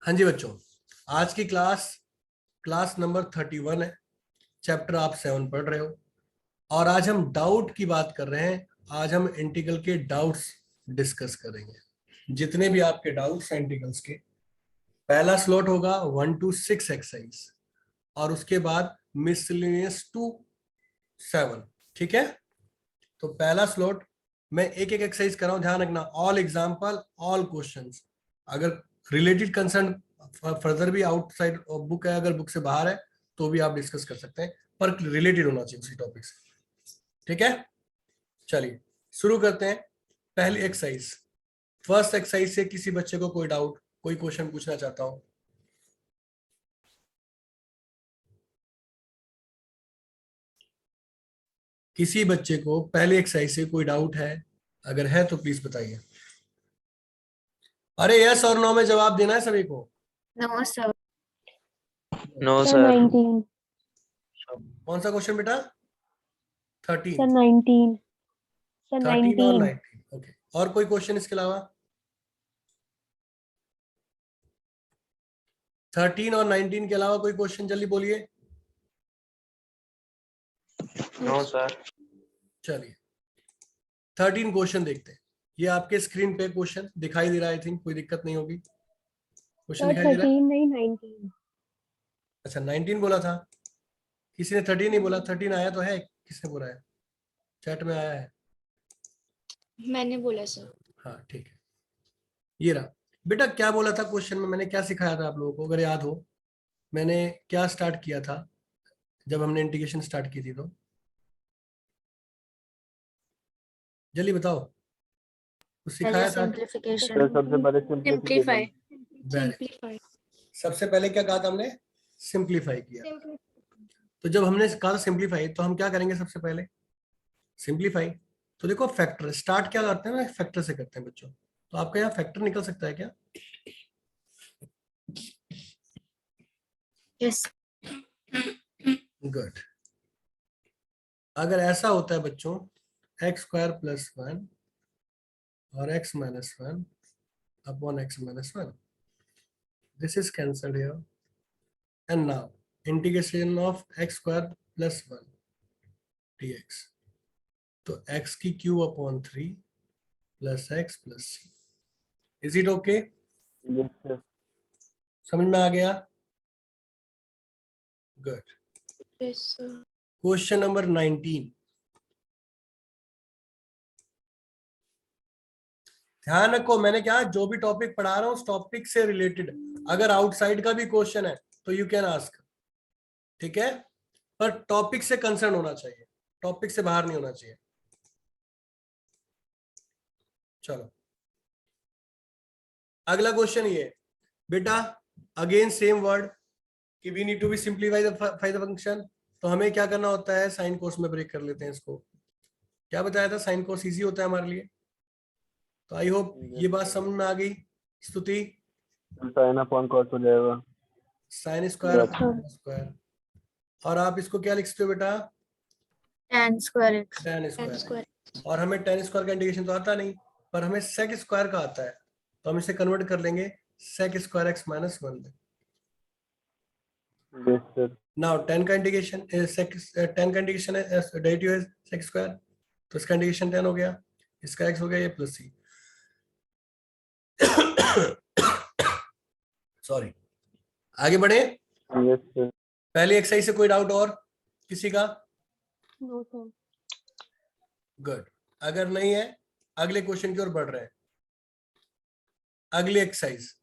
हाँ जी बच्चों, आज की क्लास नंबर 31 है। चैप्टर आप 7 पढ़ रहे हो और आज हम डाउट की बात कर रहे हैं। आज हम इंटीग्रल के डाउट्स डिस्कस करेंगे। जितने भी आपके डाउट्स हैं इंटीग्रल्स के, पहला स्लॉट होगा 1 to 6 एक्सरसाइज और उसके बाद मिसलेनियस टू 7। ठीक है, तो पहला स्लॉट मैं एक एक एक्सरसाइज कर रहा हूं, ध्यान रखना। All example, all questions. अगर रिलेटेड कंसर्न फर्दर भी आउटसाइड बुक है, अगर बुक से बाहर है तो भी आप डिस्कस कर सकते हैं, पर रिलेटेड होना चाहिए उसी टॉपिक से। ठीक है, चलिए शुरू करते हैं। पहली एक्सरसाइज, फर्स्ट एक्सरसाइज से किसी बच्चे को कोई डाउट, कोई क्वेश्चन पूछना चाहता हूं? किसी बच्चे को पहले एक्सरसाइज से कोई डाउट है? अगर है तो प्लीज बताइए। अरे यस और नो में जवाब देना है सभी को। No sir. No sir sir. 19। कौन सा क्वेश्चन बेटा? 13। सर 19। सर 13 और 19। 19। ओके, और कोई क्वेश्चन इसके अलावा? 13 और 19 के अलावा कोई क्वेश्चन? जल्दी बोलिए। No sir. चलिए 13 क्वेश्चन देखते हैं। ये आपके स्क्रीन पे क्वेश्चन दिखाई दे रहा है। आई थिंक कोई दिक्कत नहीं होगी। क्वेश्चन सर दिखाई दे रहा है? 13 नहीं 19। अच्छा 19 बोला था, किसी ने 13 नहीं बोला। 13 आया तो है, किसने बोला है? चैट में आया है। मैंने बोला सर। हाँ ठीक है, ये रहा। बेटा क्या बोला था क्वेश्चन में? मैंने क्या सिखाया था आप लोगों को, अगर याद हो? मैंने क्या स्टार्ट किया था जब हमने इंटीग्रेशन स्टार्ट की थी? तो जल्दी बताओ, कुछ सिखाया था? सिंप्लीफिकेशन। सबसे पहले सिंप्लीफाई। Very- सबसे पहले क्या कहा था हमने? सिंप्लीफाई किया। तो जब हमने कहा सिंप्लीफाई, तो हम क्या करेंगे सबसे पहले? सिंप्लीफाई। तो देखो फैक्टर स्टार्ट क्या करते हैं, फैक्टर से करते हैं बच्चों। तो आपका यहाँ फैक्टर निकल सकता है क्या? यस। गुड। अगर ऐसा होता है बच्चों, एक्स स्क्वायर प्लस 1 और x minus 1 upon x minus 1, this is cancelled here. And now integration of x square plus 1 dx, तो x की cube upon 3 plus x plus c. Is it okay? समझ में आ गया? Good. Yes sir. Question number 19। ध्यान रखो, मैंने क्या जो भी टॉपिक पढ़ा रहा हूं उस टॉपिक से रिलेटेड। अगर आउटसाइड का भी क्वेश्चन है तो यू कैन आस्क। ठीक है, पर टॉपिक से कंसर्न होना चाहिए, टॉपिक से बाहर नहीं होना चाहिए। चलो अगला क्वेश्चन ये बेटा, अगेन सेम वर्ड कि we need to be simplify the function. तो हमें क्या करना होता है? साइन कोस में ब्रेक कर लेते हैं इसको। क्या बताया था? साइन कोस इजी होता है हमारे लिए। तो आई होप ये बात समझ में आ गई। स्तुति, साइन अपॉन कॉस हो जाएगा। Sine square upon square. और आप इसको क्या लिख सकते हो बेटा? tan square x। Ten tan square. Square. और हमें टेन स्क्वायर का इंटीग्रेशन तो आता नहीं, पर हमें सेक स्क्वायर का आता है। तो हम इसे कन्वर्ट कर लेंगे सेक स्क्वायर एक्स माइनस 1 में। नाउ टेन का इंटीग्रेशन टेन का इंटीग्रेशन है डेरिवेटिव है सेक स्क्वायर, तो इसका इंटीग्रेशन 10 हो गया, इसका x हो गया ये प्लस सी। सॉरी, आगे बढ़े। पहली एक्सरसाइज से कोई डाउट और किसी का? No sir. गुड। अगर नहीं है अगले क्वेश्चन की ओर बढ़ रहे हैं। अगली एक्सरसाइज,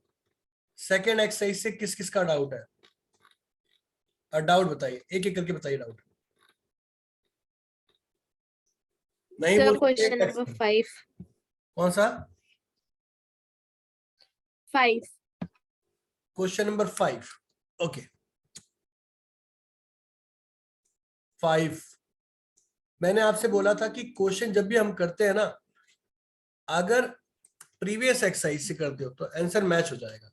सेकेंड एक्सरसाइज से किस किस का डाउट है? और डाउट बताइए, एक एक करके बताइए डाउट। नहीं सर बोल क्वेश्चन सकते? नंबर 5। कौन सा? 5। Question number 5। ओके 5। मैंने आपसे बोला था कि क्वेश्चन जब भी हम करते हैं ना, अगर प्रीवियस एक्सरसाइज से करते हो तो आंसर मैच हो जाएगा,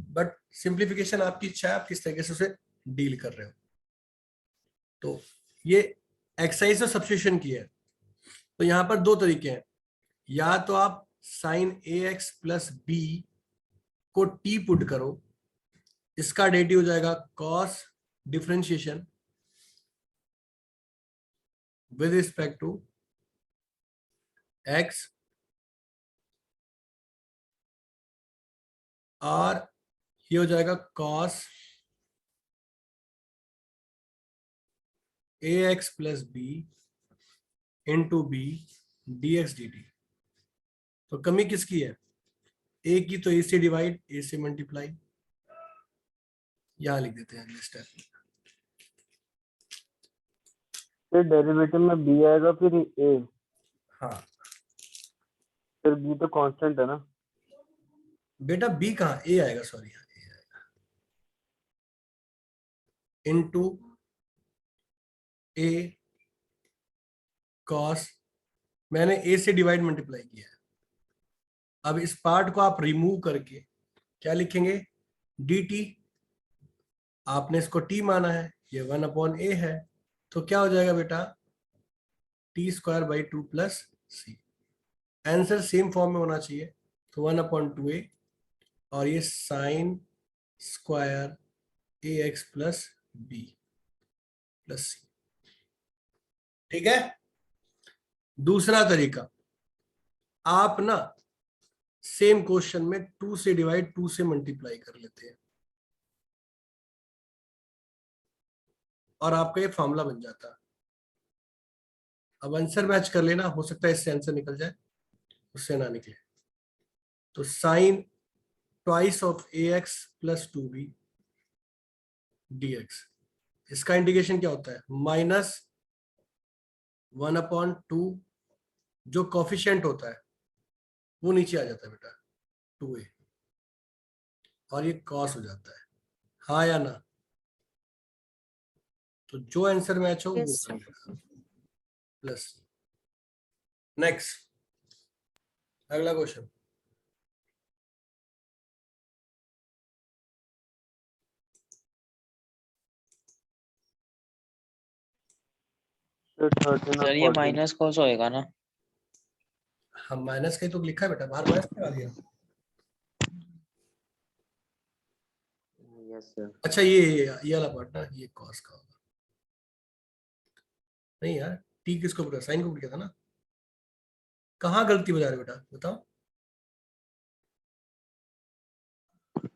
बट सिंप्लीफिकेशन आपकी इच्छा है, आप किस तरीके से उसे डील कर रहे हो। तो ये एक्सरसाइज तो सब्स्टिट्यूशन की है। तो यहां पर दो तरीके हैं, या तो आप sine a x plus b को टी पुट करो इसका डेरिवेटिव हो जाएगा cos differentiation with respect to x, और ये हो जाएगा cos ax plus b into b dx dt। तो कमी किसकी है? a की, तो a से डिवाइड, a से मल्टीप्लाई, यहां लिख देते हैं अगले स्टेप में। फिर डेरिवेटिव में b आएगा, फिर a, हाँ फिर b तो कांस्टेंट है ना। बेटा b कहाँ, a आएगा, सॉरी, a आएगा इंटू a cos, मैंने a से डिवाइड मल्टीप्लाई किया है। अब इस पार्ट को आप रिमूव करके क्या लिखेंगे? dt, आपने इसको t माना है, ये 1/a है, तो क्या हो जाएगा बेटा? t² 2 plus c। Answer same form में होना चाहिए, तो 1/2a, और ये sine square ax plus b plus c। ठीक है। दूसरा तरीका, आप ना सेम क्वेश्चन में 2 से डिवाइड 2 से मल्टीप्लाई कर लेते हैं और आपका ये फॉर्मूला बन जाता है। अब आंसर मैच कर लेना, हो सकता है इससे आंसर निकल जाए, उससे ना निकले। तो sine twice of ax plus 2b dx, इसका इंटीग्रेशन क्या होता है? माइनस 1/2, जो कॉफिशिएंट होता है वो नीचे आ जाता है बेटा, 2a, और ये कॉस हो जाता है, हाँ या ना? तो जो आंसर मैच हो वो Yes, कर लेना, प्लस। नेक्स्ट, अगला क्वेश्चन। फिर 13 सर और ये 14। माइनस कॉस होएगा ना? हम माइनस का ही तो लिखा है बेटा, बाहर माइनस लगा दिया। Yes sir. अच्छा ये वाला पार्ट ना, ये कॉस का होगा। नहीं यार, टी किसको पढ़ा? साइन को पढ़ा था ना। कहाँ गलती बजा रहे हो बेटा, बताओ।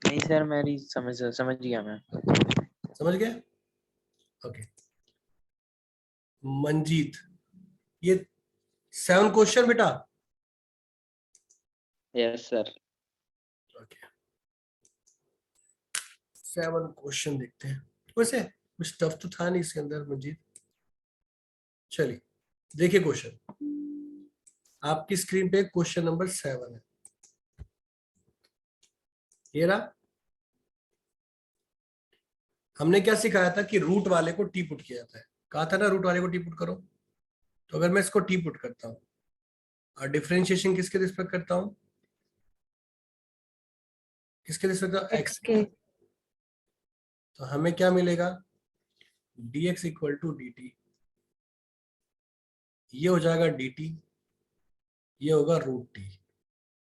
नहीं सर, मेरी समझ गया मैं। समझ गए? ओके। मंजीत, ये 7 क्वेश्चन बेटा। Yes sir. ओके, 7 क्वेश्चन देखते हैं। वैसे कुछ टफ तो था नहीं इसके अंदर मंजीत। चलिए देखिए क्वेश्चन, आपकी स्क्रीन पे क्वेश्चन नंबर 7 है, ये रहा। हमने क्या सिखाया था कि रूट वाले को टी पुट किया जाता है, कहा था ना रूट वाले को टी पुट करो। तो अगर मैं इसको टी पुट करता हूं और डिफरेंशिएशन किसके रिस्पेक्ट करता हूं? किसके रिस्पेक्ट? एक्स के। तो हमें क्या मिलेगा? dx इक्वल टू dt, ये हो जाएगा dt, ये होगा रूट टी।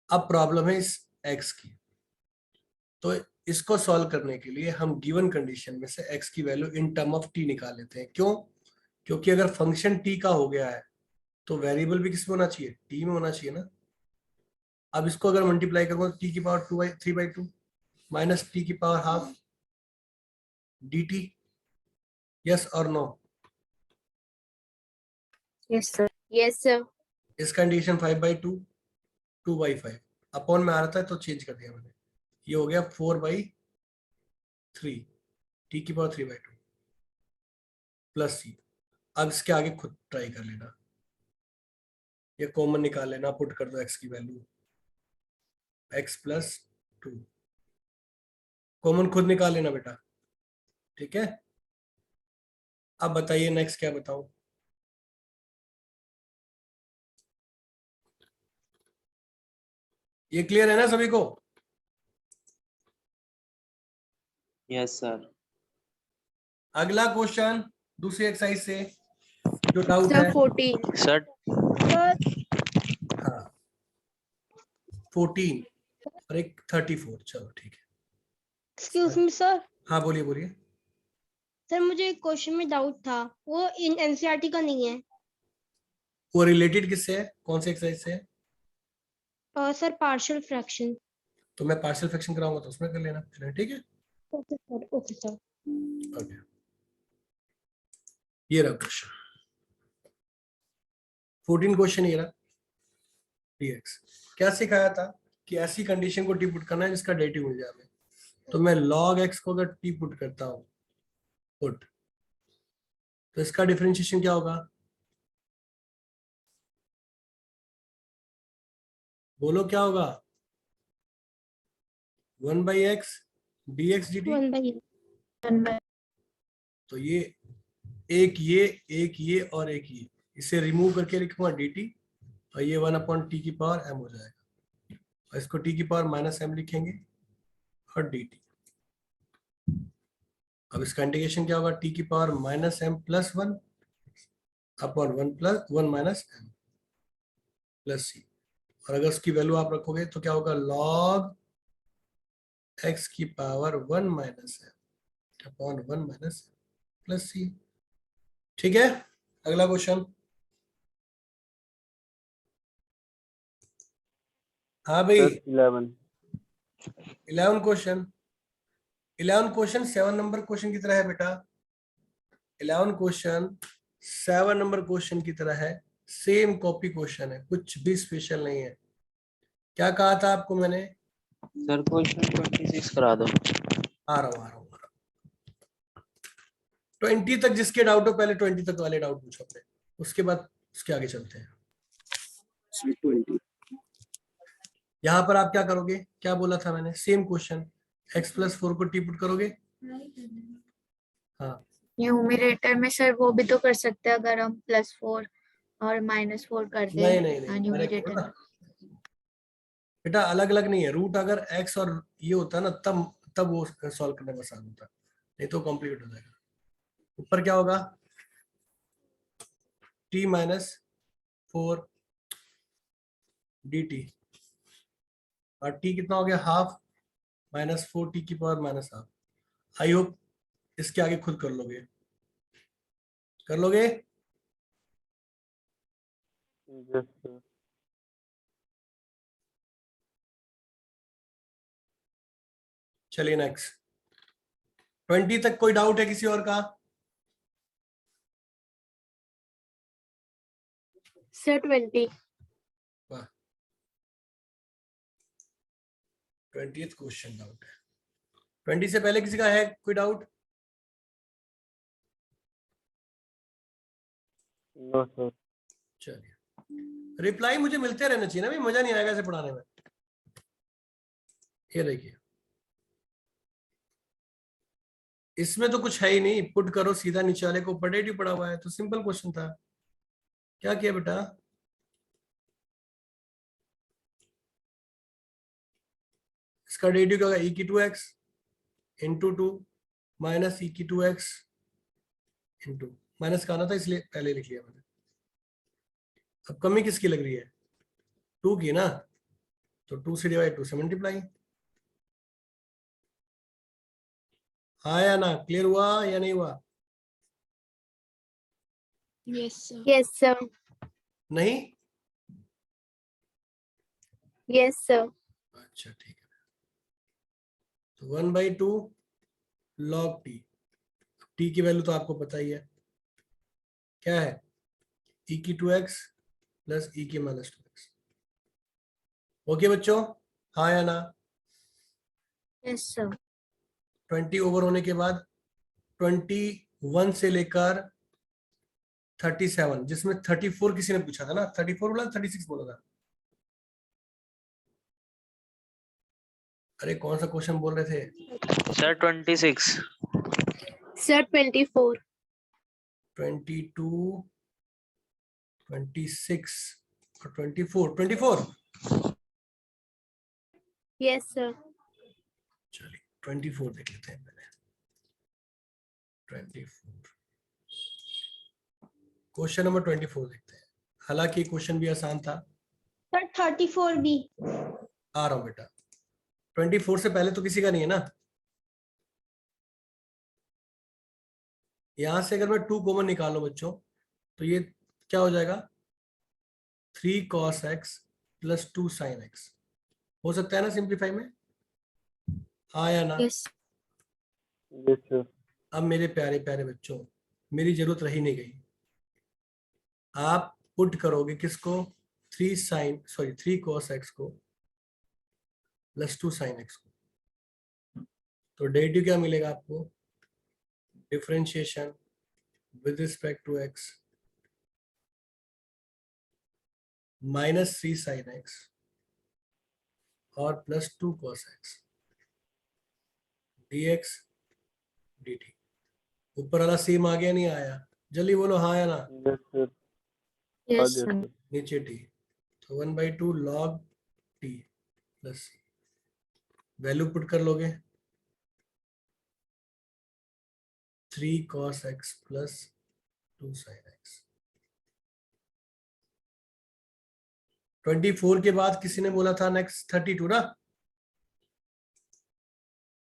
अब प्रॉब्लम है इस x की, तो इसको सॉल्व करने के लिए हम गिवन कंडीशन में से x की value in term of t निकाल लेते हैं। क्यों? क्योंकि अगर फंक्शन t का हो गया है तो वेरिएबल भी किस में होना चाहिए? t में होना चाहिए ना। अब इसको अगर मल्टीप्लाई करूंगा तो t की पावर 3/2 माइनस t की पावर हाफ dt, यस और no? yes, sir. Yes, sir. इसका इंटीग्रेशन 5/2 2/5 अपॉन में आ रहा था तो चेंज कर दिया मैंने, ये हो गया 4/3 t की पावर 3/2 प्लस c। अब इसके आगे खुद ट्राई कर लेना, ये कॉमन निकाल लेना, पुट कर दो x की वैल्यू, x प्लस 2, कॉमन खुद निकाल लेना बेटा। ठीक है, अब बताइए नेक्स्ट क्या बताऊं? ये क्लियर है ना सभी को? Yes sir. अगला क्वेश्चन दूसरी एक्सरसाइज से जो डाउट Sir, है। 14. सर हाँ 14 और एक 34, चलो ठीक है। Excuse me sir. हाँ बोलिए बोलिए। सर मुझे एक क्वेश्चन में डाउट था, वो इन एनसीईआरटी का नहीं है। वो रिलेटेड किससे है, कौन से एक्सरसाइज से है? Sir partial fraction. तो मैं पार्शियल फ्रैक्शन कराऊंगा तो उसमें कर लेना, चलिए ठीक है। Okay sir, okay sir. Okay, ये रहा क्वेश्चन 14 क्वेश्चन ये रहा। dx क्या सिखाया था कि ऐसी कंडीशन को टी पुट करना है जिसका डेरिवेटिव मिल जाए हमें। तो मैं log x को अगर टी पुट करता हूं पुट, तो इसका डिफरेंशिएशन क्या होगा, बोलो क्या होगा? 1/x dx dt। 1/. तो ये एक ये और एक ये, इसे रिमूव करके लिखूंगा dt, और ये 1/t की पावर m हो जाएगा, और इसको t की पावर -m लिखेंगे और dt। अब इसका इंटीग्रेशन क्या होगा, t की power -m+1 upon 1 m plus c। और अगर उसकी वैल्यू आप रखोगे तो क्या होगा, log x की power 1 - m upon 1 - m plus c। ठीक है, अगला क्वेश्चन। हाँ भाई, sir 11। 11 question. 11 question 7 number question की तरह है बेटा। 11 क्वेश्चन 7 नंबर क्वेश्चन की तरह है, सेम कॉपी क्वेश्चन है, कुछ भी स्पेशल नहीं है। क्या कहा था आपको मैंने? सर क्वेश्चन 26 करा दो। आ रहा हूँ 20 तक जिसके डाउट हो पहले 20 तक वाले डाउट पूछो अपने, उसके बाद उसके आगे चलते हैं। यहाँ पर आप क्या करोगे, क्या बोला था मैंने, सेम क्वेश्चन, x+4 को टी पुट करोगे। हाँ न्यूमरेटर में सर वो भी तो कर सकते हैं अगर हम +4 और -4 कर दें। नहीं नहीं नहीं, न्यूमरेटर में। बेटा अलग अलग नहीं है, रूट अगर x और ये होता है ना तब तब वो सॉल्व करने में आसान होता है, नहीं तो कॉम्प्लिकेट हो जाएगा। ऊपर क्या होगा, t-4 dt, और t कितना हो गया, हाफ, -4t की पावर -हाफ। आई होप इसके आगे खुद कर लोगे, कर लोगे। Yes sir. चलिए नेक्स्ट। 20 तक कोई डाउट है किसी और का? सर 20। 20th क्वेश्चन डाउट है। 20 से पहले किसी का है कोई डाउट? No sir. चलिए, रिप्लाई मुझे मिलते रहना चाहिए ना भाई, मजा नहीं आएगा ऐसे पढ़ाने में। ये देखिए, इसमें तो कुछ है ही नहीं, पुट करो सीधा नीचे वाले को, डेरिवेटिव पड़ा हुआ है, तो सिंपल क्वेश्चन था। क्या किया बेटा, इसका डेरिवेटिव क्या होगा, e⁴ into 2 minus e⁴ into, minus का आना था इसलिए पहले लिख लिया मैंने। अब कमी किसकी लग रही है, 2 की ना, तो 2 से डिवाइड 2 से मल्टीप्लाई। हाँ या ना, क्लियर हुआ या नहीं हुआ? Yes sir. Yes sir. नहीं, यस सर। अच्छा ठीक है। तो 1/2 log t, t की वैल्यू तो आपको पता ही है, क्या है, e⁴x प्लस e⁻²x। ओके बच्चों, हाँ या ना? Yes sir. 20 ओवर होने के बाद 21 से लेकर 37, जिसमें 34 किसी ने पूछा था ना, 34 बोला 36 बोला था? अरे कौन सा क्वेश्चन बोल रहे थे? सर 26। सर 24। 22, 26 और 24। Yes sir. चलिए 24 देख लेते हैं पहले। 24, क्वेश्चन नंबर 24 देखते हैं। हालांकि क्वेश्चन भी आसान था। सर 34 भी। आ रहा हूं बेटा, 24 से पहले तो किसी का नहीं है ना, यहां से अगर मैं 2 कॉमन निकालूं बच्चों तो ये क्या हो जाएगा 3 cos x plus 2 sin x। हो सकता है ना सिंप्लीफाई में, हाँ या ना? Yes yes sir. अब मेरे प्यारे प्यारे बच्चों मेरी जरूरत रही नहीं गई, आप पुट करोगे किसको 3 cos x को प्लस 2 sin x को, तो डेरिवेटिव क्या मिलेगा आपको, differentiation with respect to x -3 sin x और plus 2 cos x dx dt। ऊपर वाला सेम आ गया नहीं आया, जल्दी बोलो हाँ या ना? Yes sir. Yes yes sir sir. नीचे t, तो 1/2 log t plus c, value put कर लोगे 3 cos x plus 2 sin x। 24 के बाद किसी ने बोला था नेक्स्ट 32 ना,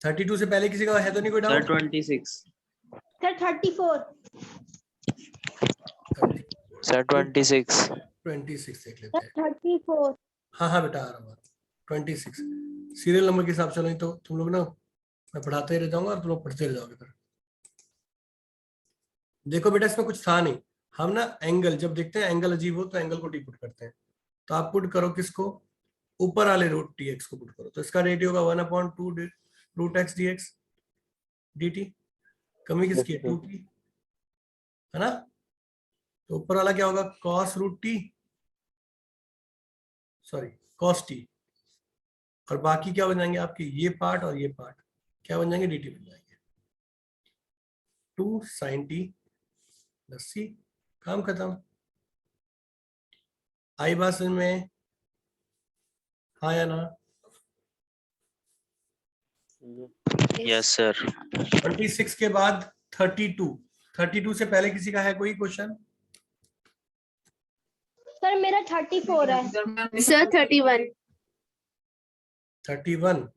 32 से पहले किसी का है तो नहीं कोई सर डाउट? 26। सर 34। सर 26। 26 देख लेते सर हैं। 34। हाँ हाँ बेटा आ रहा हूँ। 26 सीरियल नंबर के हिसाब से, नहीं तो तुम लोग ना मैं पढ़ाते ही रह जाऊंगा और तुम लोग पढ़ते रह जाओगे फिर। देखो बेटा इसमें कुछ था नहीं, हम ना एंगल जब देखते हैं एंगल अजीब हो तो एंगल को टी पुट करते हैं, तो आप पुट करो किसको, ऊपर वाले रूट टी एक्स को पुट करो, तो इसका रेडियो होगा 1/2 root x d x d t. कमी किसकी है, Yes, sir. 2t है ना, तो ऊपर वाला क्या होगा cos root t, sorry cos t, और बाकी क्या बन जाएंगे आपके ये पार्ट और ये पार्ट क्या बन जाएंगे, dt बन जाएंगे। 2 sin t प्लस c, काम खत्म। आई बात समझ में, हाँ या ना? Yes sir. 26 के बाद 32, 32 से पहले किसी का है कोई क्वेश्चन? सर मेरा 34 है। सर 31। 31,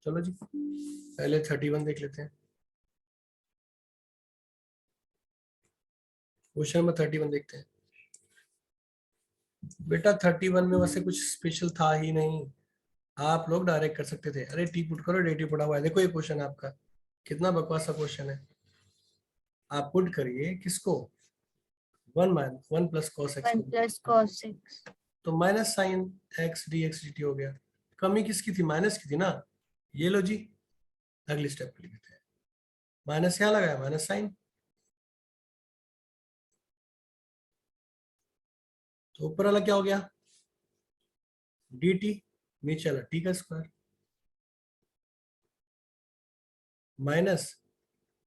चलो जी पहले 31 देख लेते हैं। क्वेश्चन नंबर 31 देखते हैं। बेटा 31 में वैसे कुछ स्पेशल था ही नहीं, आप लोग डायरेक्ट कर सकते थे, अरे टी पुट करो डेटी पड़ा हुआ है, देखो ये क्वेश्चन है आपका, कितना बकवास सा क्वेश्चन है। आप पुट करिए किसको 1 प्लस cos x 1 को, प्लस cos x। तो minus sine x dx dt हो गया। कमी किसकी थी, माइनस की थी ना, ये लो जी अगली स्टेप पे लिखते हैं, माइनस यहाँ लगाया माइनस साइन, तो ऊपर वाला क्या हो गया dt, नीचे वाला t का square minus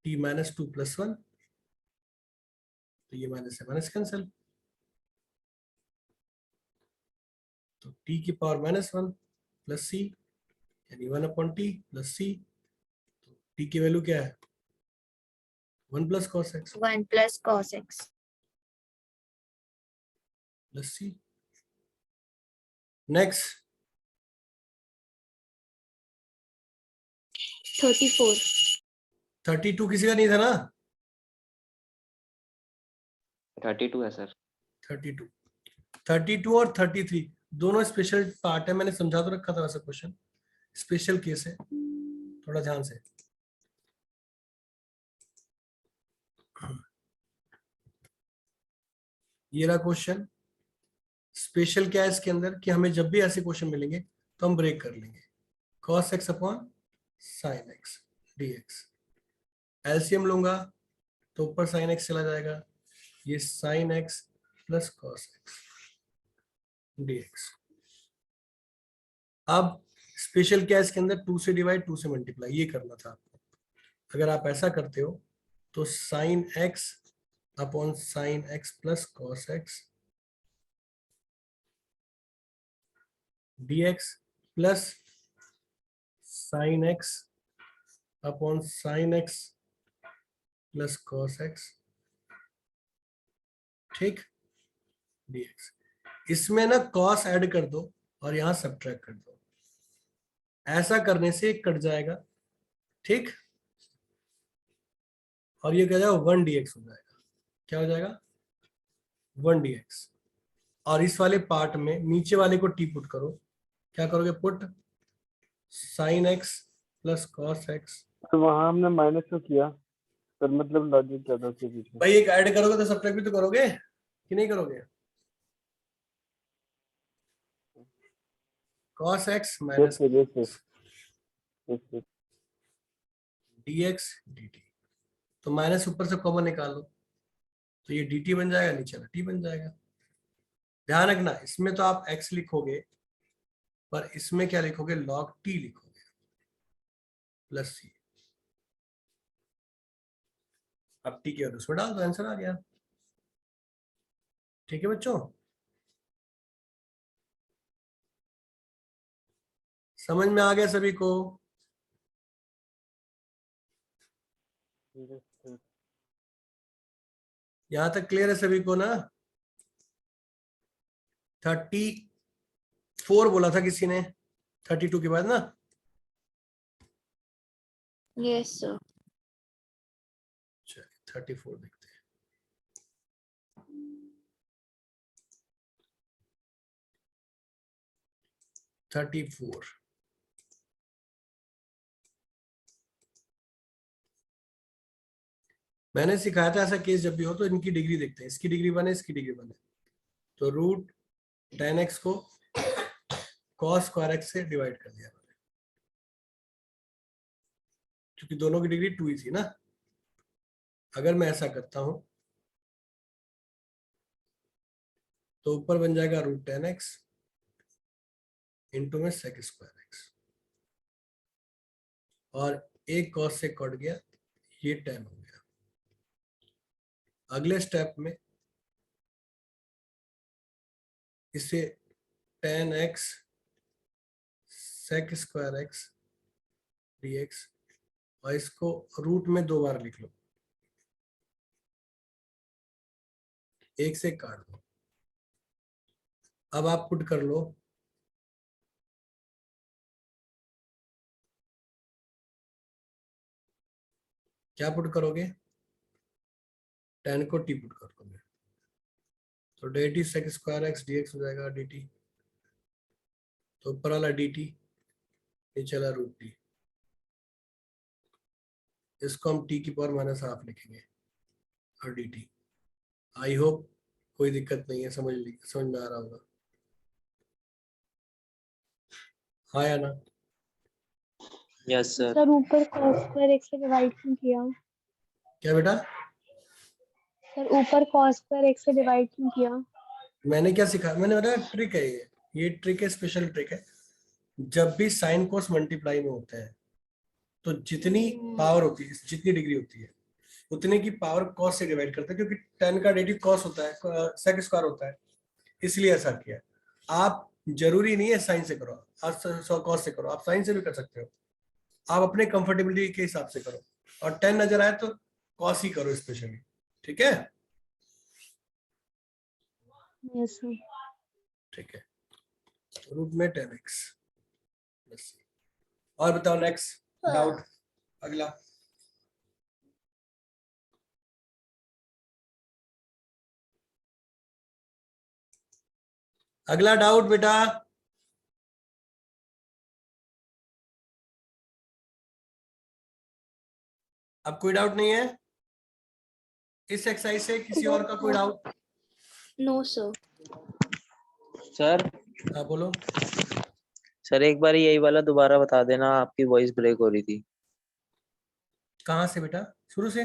t minus 2 plus 1, तो ये माइनस है माइनस कैंसिल, तो t की पावर -1 प्लस c यानी 1/t प्लस c, तो t की वैल्यू क्या है 1 plus cos x 1 plus cos x। Plus c। Next 34। 32 किसी का नहीं था ना, 32 है सर। 32 और 33 दोनों स्पेशल पार्ट है, मैंने समझा तो रखा था वैसा क्वेश्चन, स्पेशल केस है, थोड़ा ध्यान से। ये रहा क्वेश्चन, स्पेशल क्या है इसके अंदर कि हमें जब भी ऐसे क्वेश्चन मिलेंगे तो हम ब्रेक कर लेंगे, cos x upon sin x dx, LCM लूंगा तो ऊपर sin x चला जाएगा, ये sin x plus cos x dx। अब स्पेशल क्या है इसके अंदर, 2 से डिवाइड 2 से मल्टीप्लाई, ये करना था आपको। अगर आप ऐसा करते हो तो sin x upon sin x plus cos x dx plus sin x upon sin x plus cos x, ठीक, dx। इसमें ना cos ऐड कर दो और यहां सब्ट्रैक्ट कर दो, ऐसा करने से कट जाएगा, ठीक। और ये क्या जाएगा 1 dx हो जाएगा। क्या हो जाएगा 1 dx। और इस वाले पार्ट में नीचे वाले को टी पुट करो। क्या करोगे put sin x plus cos x। तो वहां हमने माइनस तो किया सर, मतलब लॉजिक क्या था उसके पीछे? भाई एक ऐड करोगे तो सब्ट्रैक्ट भी तो करोगे कि नहीं करोगे? cos x yes minus sir, yes sir, yes sir. dx dt। तो माइनस ऊपर से कॉमन निकाल लो तो ये dt बन जाएगा, नीचे वाला t बन जाएगा। ध्यान रखना इसमें तो आप x लिखोगे पर इसमें क्या लिखोगे log t लिखोगे प्लस c। अब t के और उसमें डाल दो, आंसर आ गया। ठीक है बच्चों, समझ में आ गया सभी को? Yes sir. यहां तक क्लियर है सभी को ना? 34 बोला था किसी ने, 32 के बाद ना। Yes sir. चलिए 34 देखते हैं। थर्टी फोर मैंने सिखाया था ऐसा केस जब भी हो तो इनकी डिग्री देखते हैं, इसकी डिग्री 1 है, इसकी डिग्री 1 है। तो रूट 10x को cos स्क्वायर x से डिवाइड कर दिया मैंने, क्योंकि दोनों की डिग्री 2 ही थी ना। अगर मैं ऐसा करता हूं तो ऊपर बन जाएगा रूट 10x इंटू में sec स्क्वायर x, और एक cos से कट गया, ये 10 हो गया। अगले स्टेप में इसे 10x sec square x dx, और इसको रूट में 2 बार लिख लो, एक से काट दो। अब आप पुट कर लो क्या पुट करोगे 10 को टी पुट कर दोगे तो dt sec square x dx हो जाएगा dt। तो ऊपर वाला dt, नीचे वाला रूट टी, इसको हम t की पावर माइनस हाफ लिखेंगे और dt। आई होप कोई दिक्कत नहीं है, समझ में आ रहा होगा। हाँ या ना? Yes sir. सर ऊपर cos स्क्वायर x से डिवाइड क्यों किया? क्या बेटा? सर ऊपर cos स्क्वायर x से डिवाइड क्यों किया? मैंने क्या सिखाया, मैंने बताया ट्रिक है ये ट्रिक है, स्पेशल ट्रिक है। जब भी साइन कोस मल्टीप्लाई में होते हैं तो जितनी पावर होती है, जितनी डिग्री होती है, उतने की पावर कॉस से डिवाइड करते हैं, क्योंकि 10 का डेरिवेटिव कॉस होता है, सेक स्क्वायर होता है, इसलिए ऐसा किया। आप जरूरी नहीं है साइन से करो, आप कॉस से करो, आप साइन से भी कर सकते हो, आप अपने कंफर्टेबिलिटी के हिसाब से करो। और 10 नजर आए तो कॉस ही करो स्पेशली, ठीक है? Yes sir. ठीक है, रूट में 10x। और बताओ नेक्स्ट डाउट, अगला। अगला डाउट बेटा, अब कोई डाउट नहीं है इस एक्सरसाइज से? किसी और का कोई डाउट? No sir. सर हाँ बोलो। सर एक बार यही वाला दोबारा बता देना, आपकी वॉइस ब्रेक हो रही थी। कहाँ से बेटा? शुरू से?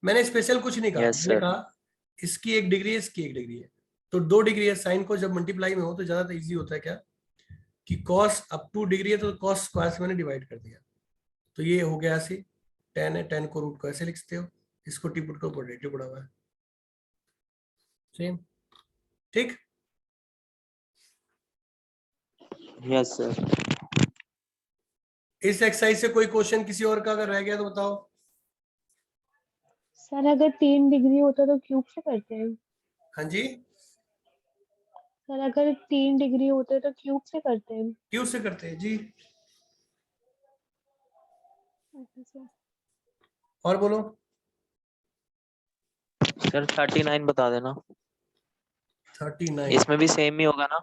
मैंने स्पेशल कुछ नहीं कहा, यस मैंने सर। कहा इसकी एक डिग्री है, इसकी एक डिग्री है, तो 2 डिग्री है। साइन को जब मल्टीप्लाई में हो तो ज्यादा इजी होता है क्या कि कॉस अप टू डिग्री है तो कॉस स्क्वायर से मैंने डिवाइड कर दिया, तो ये हो गया ऐसे 10 है, 10 को रूट को ऐसे लिखते हो, इसको टी पुट को पॉजिटिव पड़ा हुआ है, सेम। ठीक, यस सर। इस एक्सरसाइज से कोई क्वेश्चन किसी और का अगर रह गया तो बताओ। सर अगर 3 डिग्री होता तो क्यूब से करते हैं? हाँ जी, सर अगर 3 डिग्री होते तो क्यूब से करते हैं? क्यों से करते हैं जी। अच्छा सर। और बोलो। सर 39 बता देना। 39। इसमें भी सेम ही होगा ना?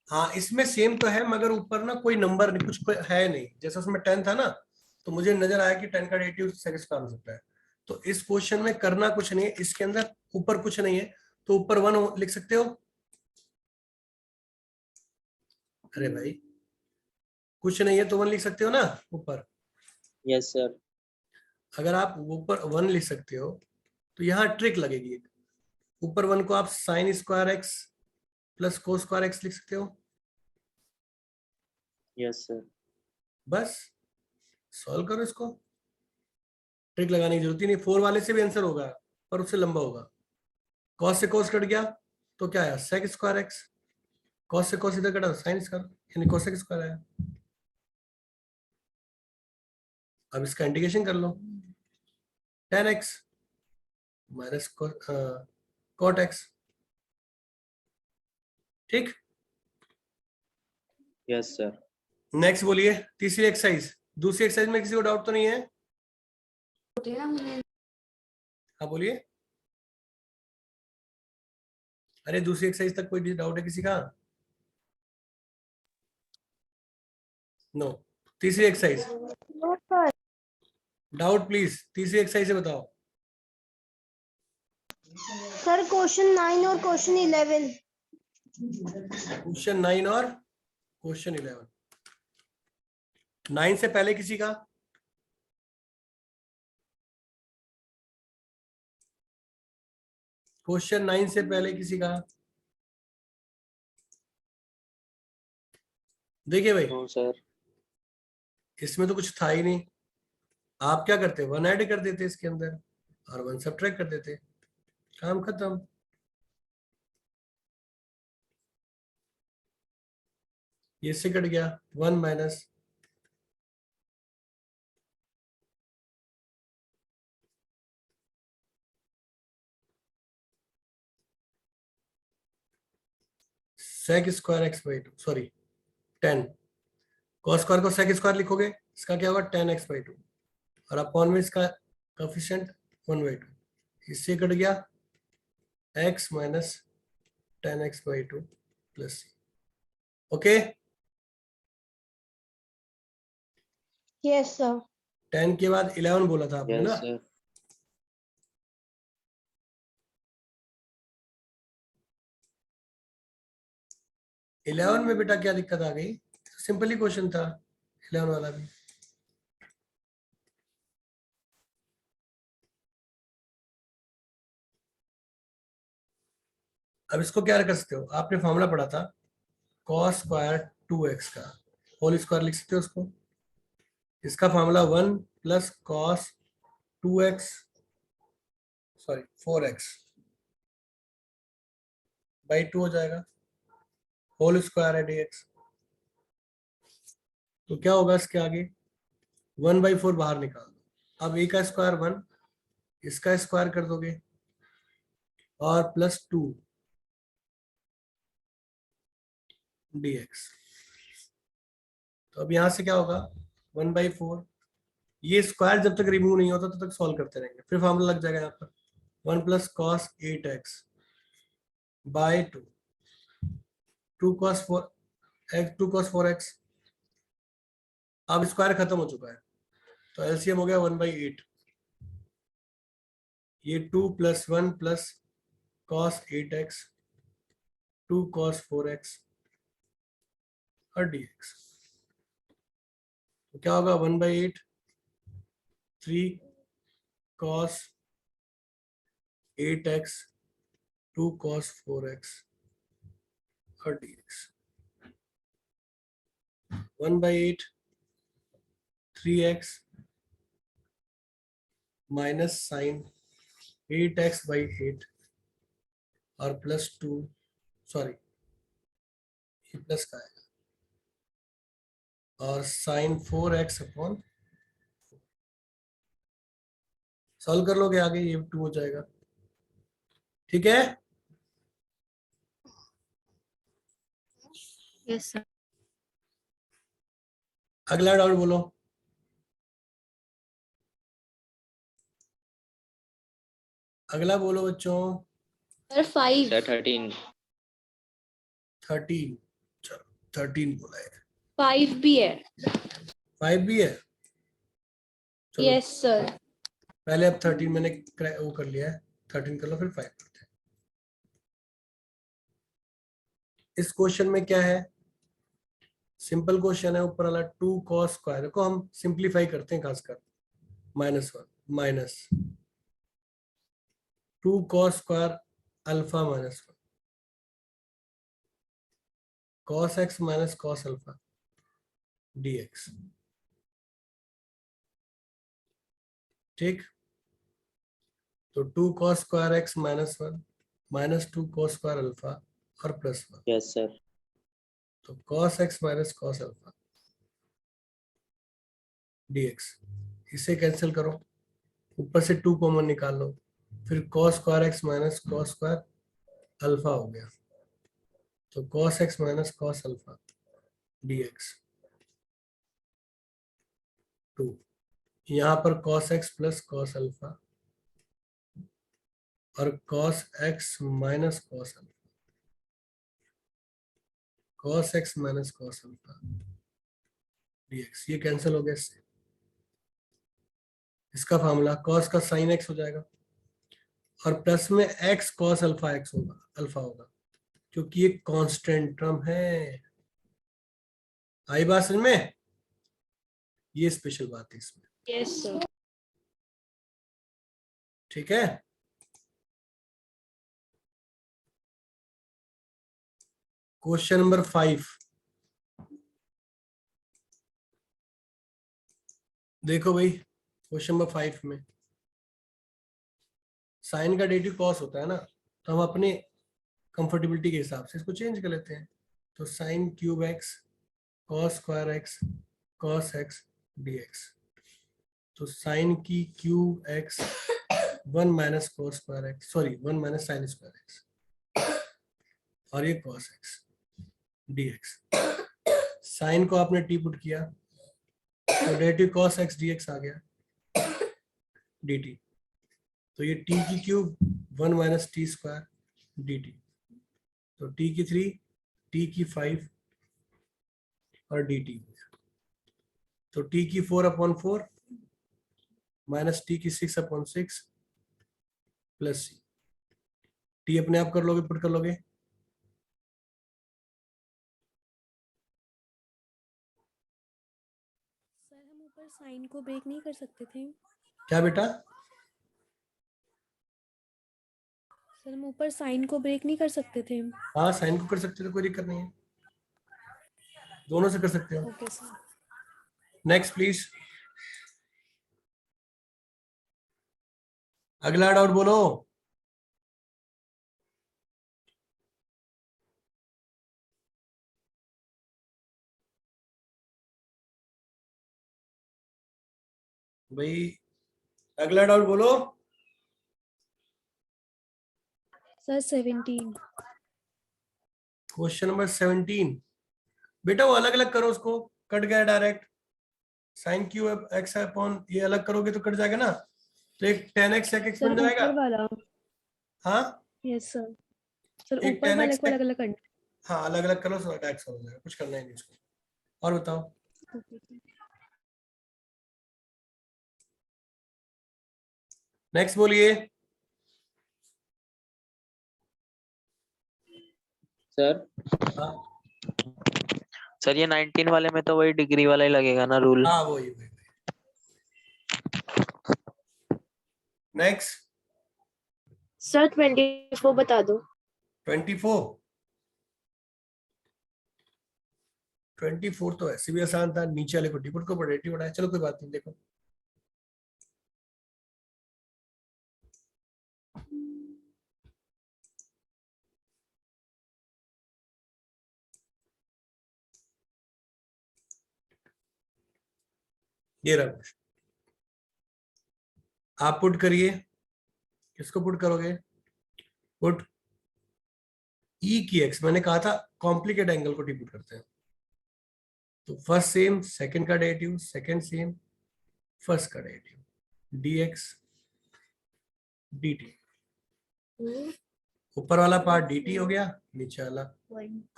हाँ इसमें सेम तो है, मगर ऊपर ना कोई नंबर नहीं, कुछ कोई है नहीं। जैसे उसमें 10 था ना, तो मुझे नजर आया कि 10 का डेरिवेटिव सेकंड स्क्वायर हो सकता है। तो इस क्वेश्चन में करना कुछ नहीं है, इसके अंदर ऊपर कुछ नहीं है, तो ऊपर 1 लिख सकते हो। अरे भाई कुछ नहीं है तो 1 लिख सकते हो ना ऊपर। Yes sir. अगर आप ऊपर 1 लिख सकते हो तो यहाँ ट्रिक लगेगी एक। ऊपर 1 को आप साइन स्क्वायर एक्स प्लस को स्क्वायर एक्स लिख सकते हो। Yes sir. बस सॉल्व करो इसको, ट्रिक लगाने की जरूरत ही नहीं। 4 वाले से भी आंसर होगा पर उससे लंबा होगा। कॉस से कॉस कट गया तो क्या आया, सेक स्क्वायर एक्स। कॉस से कॉस इधर कटा साइन स्क्वायर, यानी कोसेक स्क्वायर आया। अब इसका इंटीग्रेशन कर लो, tan x minus cot x। ठीक, यस सर। नेक्स्ट बोलिए तीसरी एक्सरसाइज। दूसरी एक्सरसाइज में किसी को डाउट तो नहीं है? हाँ बोलिए। अरे दूसरी एक्सरसाइज तक कोई डाउट है किसी का? नो। तीसरी एक्सरसाइज डाउट प्लीज, तीसरी एक्सरसाइज से बताओ। सर क्वेश्चन 9 और क्वेश्चन 11। क्वेश्चन 9 और क्वेश्चन 11। 9 से पहले किसी का? क्वेश्चन 9 से पहले किसी का? देखिए भाई नो सर। इसमें तो कुछ था ही नहीं। आप क्या करते, 1 ऐड कर देते इसके अंदर और 1 सब्ट्रैक्ट कर देते, काम खत्म। ये इससे कट गया 1 minus sec square x by 2, sorry 10। Cos square को सेक स्क्वायर लिखोगे, इसका क्या होगा 10x/2 और अपॉन में इसका कोफिशिएंट 1/2। इससे कट गया x minus 10x/2 plus c। Okay, yes sir. 10 के बाद 11 बोला था आपने यस ना? सर। 11 में बेटा क्या दिक्कत आ गई? सिंपल ही क्वेश्चन था 11 वाला भी। अब इसको क्या कर सकते हो, आपने फॉर्मूला पढ़ा था cos स्क्वायर 2x का होल स्क्वायर लिख सकते हो उसको। इसका formula 1 plus cos 2x, sorry 4x by 2 हो जाएगा, होल स्क्वायर है dx। तो क्या होगा इसके आगे 1/4 बाहर निकाल दो। अब a का स्क्वायर 1, इसका स्क्वायर कर दोगे और प्लस 2 dx। तो अब यहां से क्या होगा 1/4। ये स्क्वायर जब तक रिमूव नहीं होता तब तक सॉल्व करते रहेंगे, फिर फॉर्मूला लग जाएगा यहाँ पर 1 plus cos 8x bye 2, 2 cos 4x। अब स्क्वायर खत्म हो चुका है तो एलसीएम हो गया 1/8। ये 2 + 1 plus cos 8x 2 cos 4x और dx। तो क्या होगा 1/8 3 cos 8x 2 cos 4x और dx। 1/8 3x minus sign 8x/8 और प्लस 2, सॉरी ये प्लस का है, और साइन 4x अपॉन, सॉल्व कर लोगे आगे ये 2 हो जाएगा। ठीक है, यस सर। अगला डाउट बोलो। अगला बोलो बच्चों। सर 5। सर 13। 13। चलो 13 बोला है। 5 भी है। 5 भी है। चलो यस सर। पहले अब 13 मैंने वो कर लिया है, 13 कर लो फिर 5 करते हैं। इस क्वेश्चन में क्या है, सिंपल क्वेश्चन है। ऊपर वाला 2 cos स्क्वायर को हम सिंप्लीफाई करते हैं खासकर, -1 minus 2 cos square alpha -1 cos x minus cos alpha dx। ठीक, तो 2 cos square x -1 minus 2 cos square alpha और +1, यस सर। तो cos x minus cos alpha dx। इसे कैंसिल करो, ऊपर से 2 कॉमन निकाल लो, फिर cos square x minus cos square alpha हो गया, तो cos x minus cos alpha dx 2। यहाँ पर cos x plus cos alpha और cos x minus cos alpha, cos x minus cos alpha dx, ये कैंसिल हो गया इससे। इसका फार्मूला cos का sin x हो जाएगा और प्लस में x cos अल्फा x होगा, अल्फा होगा, क्योंकि ये कांस्टेंट टर्म है। आई बात समझ में? ये स्पेशल बात है इसमें। Yes sir. ठीक है, क्वेश्चन नंबर 5 देखो भाई। क्वेश्चन नंबर 5 में साइन का डेरिवेटिव कॉस होता है ना, तो हम अपने कंफर्टेबिलिटी के हिसाब से इसको चेंज कर लेते हैं। तो sine cube x cos square x cos x dx, तो साइन की cube x 1 minus cos square x, sorry 1 minus sine square x, और ये कॉस एक्स dx। साइन को आपने टी पुट किया तो डेरिवेटिव कॉस एक्स dx आ गया dt, तो ये t की cube 1 minus T square dt, तो t की 3 t की 5 और dt, तो t की 4/4 माइनस t की 6/6 प्लस c। t अपने आप कर लोगे, पुट कर लोगे, सर हम ऊपर साइन को ब्रेक नहीं कर सकते थे? क्या बेटा? सर हम ऊपर साइन को ब्रेक नहीं कर सकते थे? हाँ साइन को कर सकते हो, कोई दिक्कत नहीं है, दोनों से कर सकते हो। Okay sir. नेक्स्ट प्लीज, अगला डाउट बोलो। भाई अगला डाउट बोलो। सर 17। क्वेश्चन नंबर 17 बेटा, वो अलग अलग करो, उसको कट गया direct. Sine cube x upon ये अलग करोगे तो कट जाएगा ना, तो एक 10x sec x सर बन जाएगा। ऊपर वाला। हाँ यस सर। सर एक ऊपर वाले 10x को अलग अलग करना। हाँ अलग अलग करो, तो x हो जाएगा, कुछ करना ही नहीं उसको। और बताओ, ओके सर। नेक्स्ट बोलिए। सर हाँ सर ये 19 वाले में तो वही डिग्री वाला ही लगेगा ना रूल? हाँ वही वही। नेक्स्ट सर 24 बता दो। 24 तो ऐसे भी आसान था, नीचे वाले को टिपुट को पड़े टी चलो कोई बात नहीं, देखो ये रहा क्वेश्चन। आप पुट करिए, किसको पुट करोगे? पुट ई की एक्स, मैंने कहा था कॉम्प्लिकेट एंगल को टी पुट करते हैं, तो फर्स्ट सेम सेकंड का डेरिवेटिव, सेकंड सेम फर्स्ट का डेरिवेटिव dx dt, ऊपर वाला पार्ट dt हो गया, नीचे वाला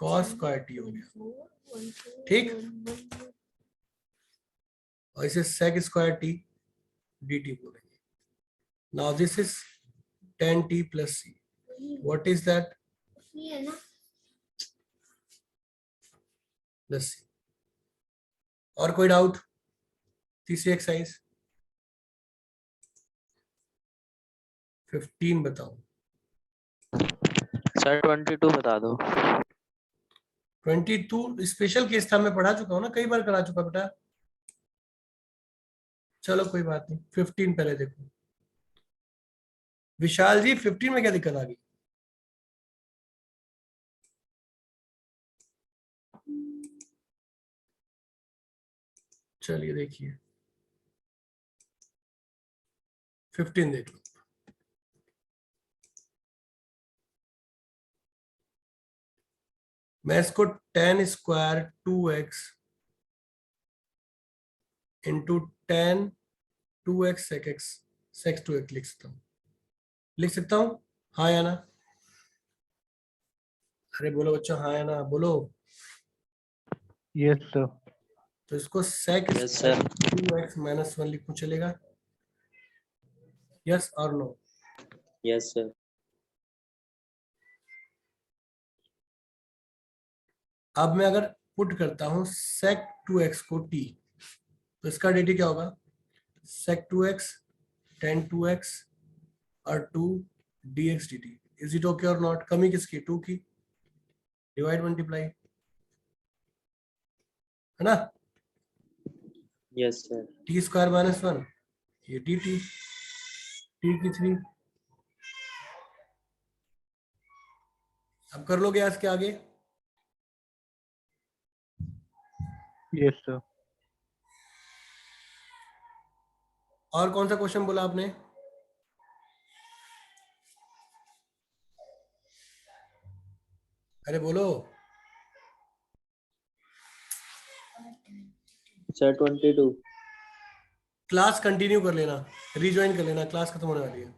cos स्क्वायर t हो गया, ठीक। और इसे sec स्क्वायर t dt बोलेंगे। Now this is tan t plus c, what is that? plus c। और कोई डाउट? तीसरी एक्सरसाइज 15 बताओ। सर 22 बता दो। 22 स्पेशल केस था, मैं पढ़ा चुका हूँ ना, कई बार करा चुका बेटा। चलो कोई बात नहीं, 15 पहले देखो। विशाल जी 15 में क्या दिक्कत आ गई? चलिए देखिए 15 देख लो। मैं इसको tan square 2x into tan 2x sec x sec 2x लिख सकता हूँ, हाँ या ना? अरे बोलो बच्चों, हाँ या ना बोलो। Yes sir. तो इसको sec Yes, sir. 2x minus 1 लिखूं, चलेगा? यस और नो? Yes sir. अब मैं अगर पुट करता हूं sec 2x को t, तो इसका dt क्या होगा? sec 2x tan 2x और 2 dx dt। Is it okay और नॉट? कमी किसकी? 2 की। डिवाइड मल्टीप्लाई, है ना? Yes sir. t square minus 1, ये dt, t की 3। अब कर लोगे आज के आगे? Yes sir. और कौन सा क्वेश्चन बोला आपने? अरे बोलो। सर 22। क्लास कंटिन्यू कर लेना, रिज्वाइन कर लेना, क्लास खत्म होने वाली है।